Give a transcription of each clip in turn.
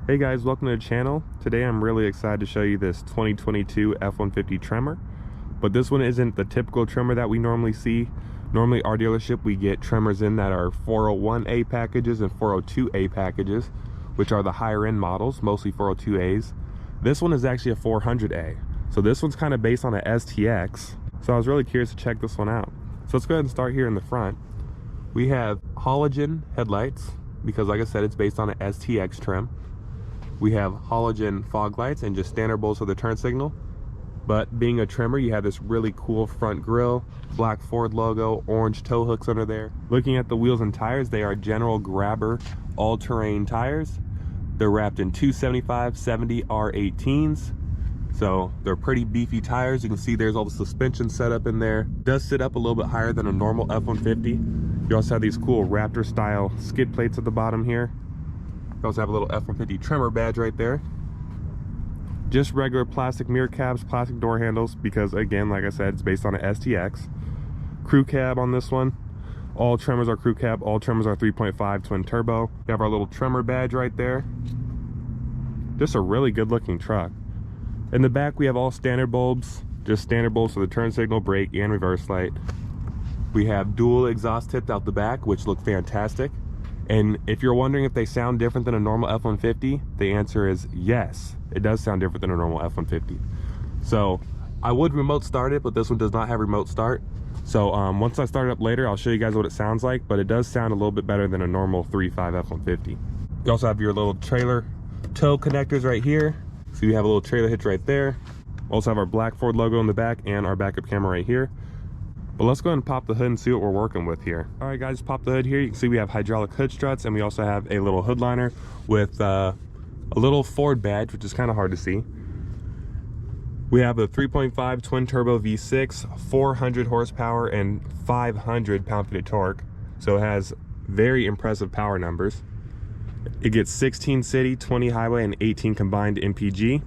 Hey guys, welcome to the channel. Today I'm really excited to show you this 2022 F-150 Tremor, but this one isn't the typical Tremor that we normally see. Normally our dealership we get Tremors in that are 401A packages and 402A packages, which are the higher end models, mostly 402As. This one is actually a 400A, so this one's kind of based on an STX, so I was really curious to check this one out. So let's go ahead and start here in the front. We have halogen headlights because, like I said, it's based on an STX trim. We have halogen fog lights and just standard bulbs for the turn signal. But being a Tremor, you have this really cool front grille, black Ford logo, orange tow hooks under there. Looking at the wheels and tires, they are General Grabber all-terrain tires. They're wrapped in 275/70 R18s. So they're pretty beefy tires. You can see there's all the suspension set up in there. It does sit up a little bit higher than a normal F-150. You also have these cool Raptor style skid plates at the bottom here. You also have a little F-150 Tremor badge right there. Just regular plastic mirror cabs, plastic door handles, because again, like I said, it's based on an STX. Crew cab on this one. All Tremors are crew cab, all Tremors are 3.5 twin turbo. We have our little Tremor badge right there. Just a really good looking truck. In the back we have all standard bulbs, just standard bulbs for the turn signal, brake, and reverse light. We have dual exhaust tips out the back, which look fantastic. And if you're wondering if they sound different than a normal F-150, the answer is yes. It does sound different than a normal F-150. So I would remote start it, but this one does not have remote start. So once I start it up later, I'll show you guys what it sounds like, but it does sound a little bit better than a normal 3.5 F-150. You also have your little trailer tow connectors right here. So you have a little trailer hitch right there. Also have our black Ford logo in the back and our backup camera right here. But let's go ahead and pop the hood and see what we're working with here. All right guys, pop the hood here. You can see we have hydraulic hood struts, and we also have a little hood liner with a little Ford badge, which is kind of hard to see. We have a 3.5 twin turbo V6, 400 horsepower and 500 pound-feet of torque. So it has very impressive power numbers. It gets 16 city, 20 highway, and 18 combined MPG.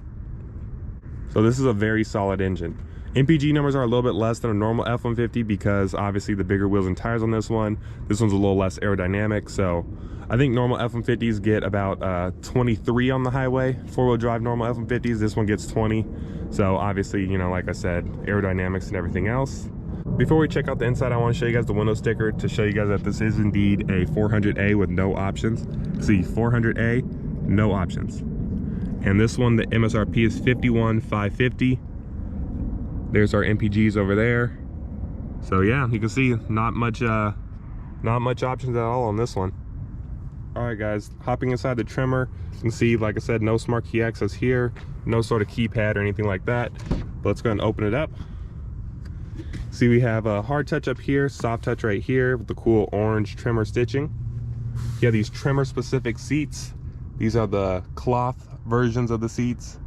So this is a very solid engine. MPG numbers are a little bit less than a normal F-150 because obviously the bigger wheels and tires on this one. This one's a little less aerodynamic. So I think normal F-150s get about 23 on the highway. Four-wheel drive normal F-150s, this one gets 20. So obviously, you know, like I said, aerodynamics and everything else. Before we check out the inside, I want to show you guys the window sticker to show you guys that this is indeed a 400A with no options. See, 400A, no options. And this one, the MSRP is $51,550. There's our MPGs over there. So yeah, you can see not much options at all on this one. All right guys, hopping inside the Tremor, you can see, like I said, no smart key access here, no sort of keypad or anything like that. But let's go ahead and open it up. See, we have a hard touch up here, soft touch right here with the cool orange Tremor stitching. You have these Tremor specific seats. These are the cloth versions of the seats.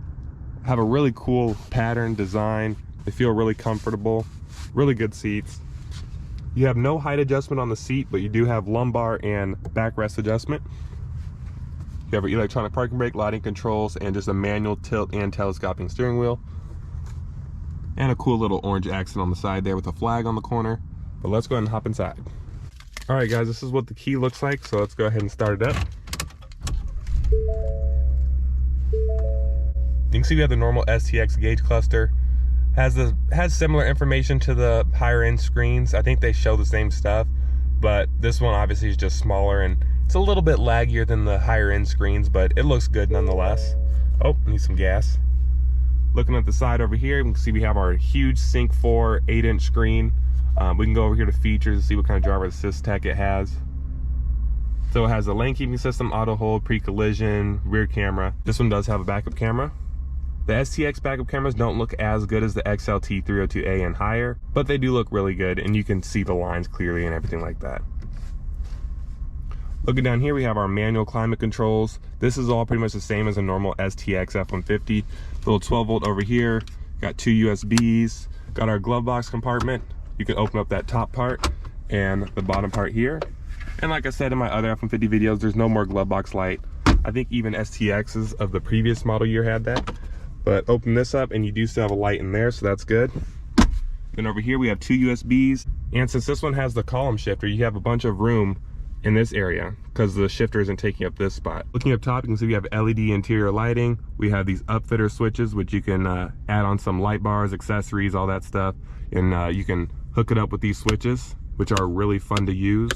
Have a really cool pattern design. They feel really comfortable, really good seats. You have no height adjustment on the seat, but you do have lumbar and backrest adjustment. You have an electronic parking brake, lighting controls, and just a manual tilt and telescoping steering wheel. And a cool little orange accent on the side there with a flag on the corner. But let's go ahead and hop inside. All right guys, this is what the key looks like, so let's go ahead and start it up. You can see we have the normal STX gauge cluster. Has similar information to the higher end screens. I think they show the same stuff, but this one obviously is just smaller and it's a little bit laggier than the higher end screens, but it looks good nonetheless. Oh, need some gas. Looking at the side over here, you can see we have our huge Sync 4 8-inch screen. We can go over here to features and see what kind of driver assist tech it has. So it has a lane keeping system, auto hold, pre-collision, rear camera. This one does have a backup camera. The STX backup cameras don't look as good as the XLT 302A and higher, but they do look really good, and you can see the lines clearly and everything like that. Looking down here, we have our manual climate controls. This is all pretty much the same as a normal STX F-150. Little 12 volt over here, got two USBs, got our glove box compartment. You can open up that top part and the bottom part here. And like I said in my other F-150 videos, there's no more glove box light. I think even STXs of the previous model year had that. But open this up and you do still have a light in there, so that's good. Then over here we have two USBs. And since this one has the column shifter, you have a bunch of room in this area because the shifter isn't taking up this spot. Looking up top, you can see we have LED interior lighting. We have these upfitter switches, which you can add on some light bars, accessories, all that stuff. And you can hook it up with these switches, which are really fun to use.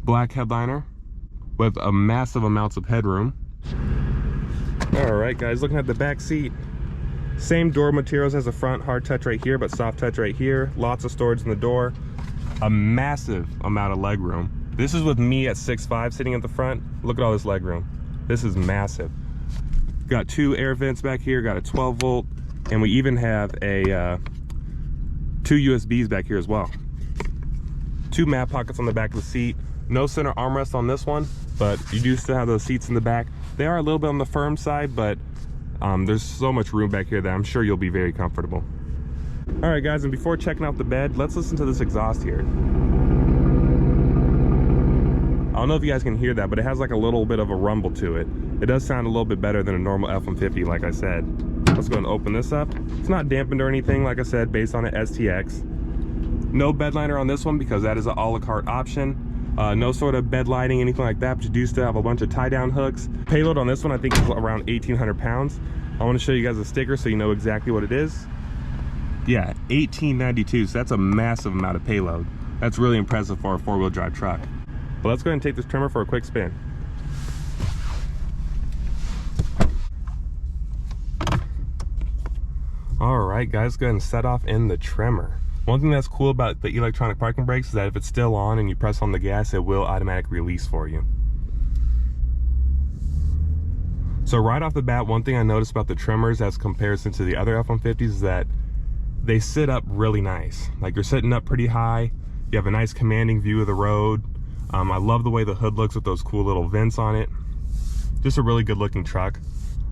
Black headliner with a massive amounts of headroom. All right, guys, looking at the back seat. Same door materials as the front, hard touch right here, but soft touch right here. Lots of storage in the door. A massive amount of leg room. This is with me at 6'5" sitting at the front. Look at all this leg room. This is massive. Got 2 air vents back here, got a 12 volt, and we even have a 2 USBs back here as well. 2 mat pockets on the back of the seat. No center armrest on this one, but you do still have those seats in the back. They are a little bit on the firm side, but there's so much room back here that I'm sure you'll be very comfortable. All right, guys, and before checking out the bed, let's listen to this exhaust here. I don't know if you guys can hear that, but it has like a little bit of a rumble to it. It does sound a little bit better than a normal F-150, like I said. Let's go and open this up. It's not dampened or anything, like I said, based on an STX. No bed liner on this one because that is an a la carte option. No sort of bed lighting, anything like that, but you do still have a bunch of tie-down hooks. Payload on this one I think is around 1,800 pounds. I want to show you guys a sticker so you know exactly what it is. Yeah, 1892, so that's a massive amount of payload. That's really impressive for a 4-wheel drive truck. But let's go ahead and take this Tremor for a quick spin. All right, guys, go ahead and set off in the Tremor. One thing that's cool about the electronic parking brakes is that if it's still on and you press on the gas, it will automatically release for you. So right off the bat, one thing I noticed about the Tremors as comparison to the other F-150s is that they sit up really nice. Like, you're sitting up pretty high. You have a nice commanding view of the road. I love the way the hood looks with those cool little vents on it. Just a really good looking truck.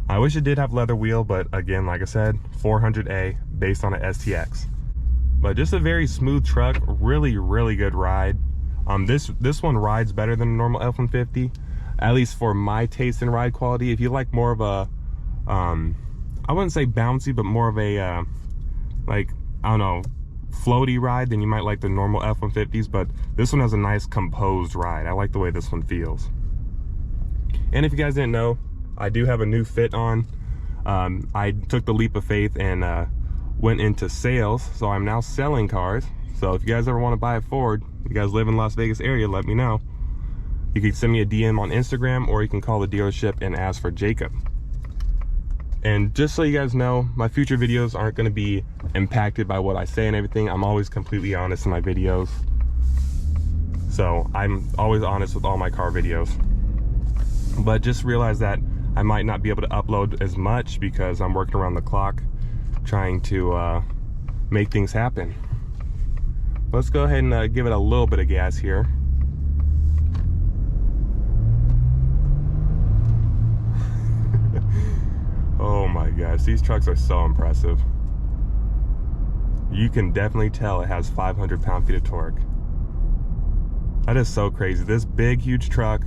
I wish it did have leather wheel, but again, like I said, 400A based on an STX. But just a very smooth truck, really, really good ride. This one rides better than a normal F-150, at least for my taste in ride quality. If you like more of a, I wouldn't say bouncy, but more of a, like, I don't know, floaty ride, then you might like the normal F-150s, but this one has a nice composed ride. I like the way this one feels. And if you guys didn't know, I do have a new fit on. I took the leap of faith and went into sales, so I'm now selling cars. So if you guys ever want to buy a Ford, you guys live in Las Vegas area, let me know. You can send me a DM on Instagram, or you can call the dealership and ask for Jacob. And just so you guys know, my future videos aren't going to be impacted by what I say and everything. I'm always completely honest in my videos. So I'm always honest with all my car videos. But just realize that I might not be able to upload as much because I'm working around the clock trying to make things happen. Let's go ahead and give it a little bit of gas here. Oh my gosh, these trucks are so impressive. You can definitely tell it has 500 pound-feet of torque. That is so crazy. This big, huge truck,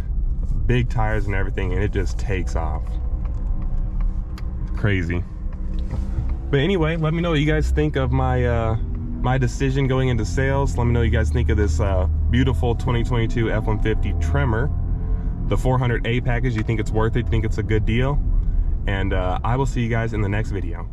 big tires and everything, and it just takes off. Crazy. But anyway, let me know what you guys think of my my decision going into sales. Let me know what you guys think of this beautiful 2022 F-150 Tremor. The 400A package, you think it's worth it? You think it's a good deal? And I will see you guys in the next video.